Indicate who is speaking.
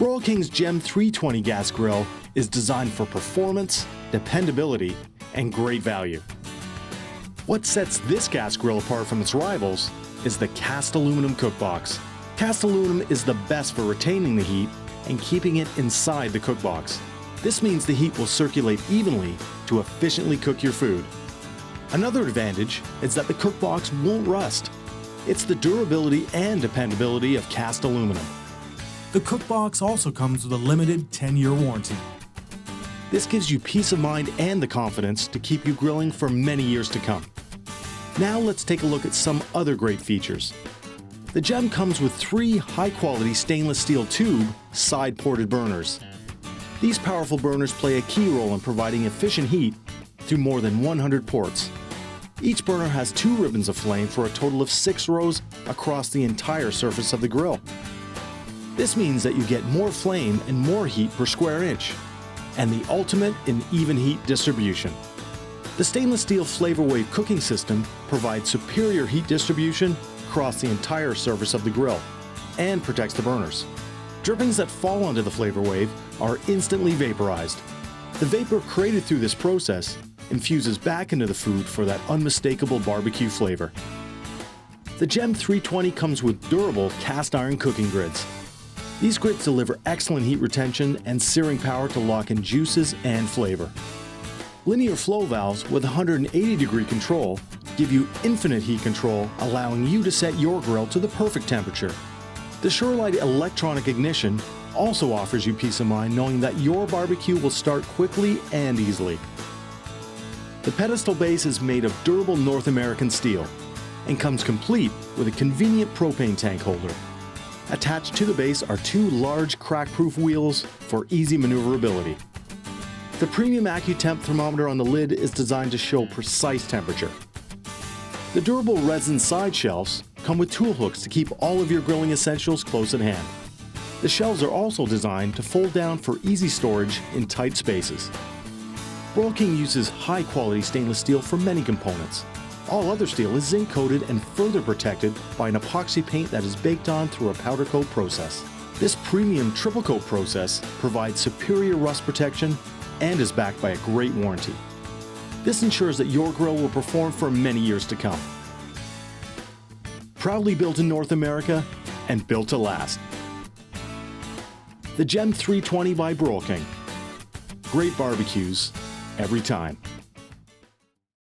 Speaker 1: Broil King's Gem 320 gas grill is designed for performance, dependability, and great value. What sets this gas grill apart from its rivals is the cast aluminum cookbox. Cast aluminum is the best for retaining the heat and keeping it inside the cookbox. This means the heat will circulate evenly to efficiently cook your food. Another advantage is that the cookbox won't rust. It's the durability and dependability of cast aluminum. The cookbox also comes with a limited 10-year warranty. This gives you peace of mind and the confidence to keep you grilling for many years to come. Now let's take a look at some other great features. The Gem comes with 3 high-quality stainless steel tube side-ported burners. These powerful burners play a key role in providing efficient heat through more than 100 ports. Each burner has 2 ribbons of flame for a total of 6 rows across the entire surface of the grill. This means that you get more flame and more heat per square inch, and the ultimate in even heat distribution. The stainless steel Flavor Wave cooking system provides superior heat distribution across the entire surface of the grill and protects the burners. Drippings that fall onto the Flavor Wave are instantly vaporized. The vapor created through this process infuses back into the food for that unmistakable barbecue flavor. The Gem 320 comes with durable cast iron cooking grids. These grids deliver excellent heat retention and searing power to lock in juices and flavor. Linear flow valves with 180-degree control give you infinite heat control, allowing you to set your grill to the perfect temperature. The Sure-Lite electronic ignition also offers you peace of mind knowing that your barbecue will start quickly and easily. The pedestal base is made of durable North American steel and comes complete with a convenient propane tank holder. Attached to the base are 2 large crack-proof wheels for easy maneuverability. The premium Accu-Temp Thermometer on the lid is designed to show precise temperature. The durable resin side shelves come with tool hooks to keep all of your grilling essentials close at hand. The shelves are also designed to fold down for easy storage in tight spaces. Broil King uses high-quality stainless steel for many components. All other steel is zinc-coated and further protected by an epoxy paint that is baked on through a powder coat process. This premium triple coat process provides superior rust protection and is backed by a great warranty. This ensures that your grill will perform for many years to come. Proudly built in North America and built to last. The Gem 320 by Broil King. Great barbecues every time.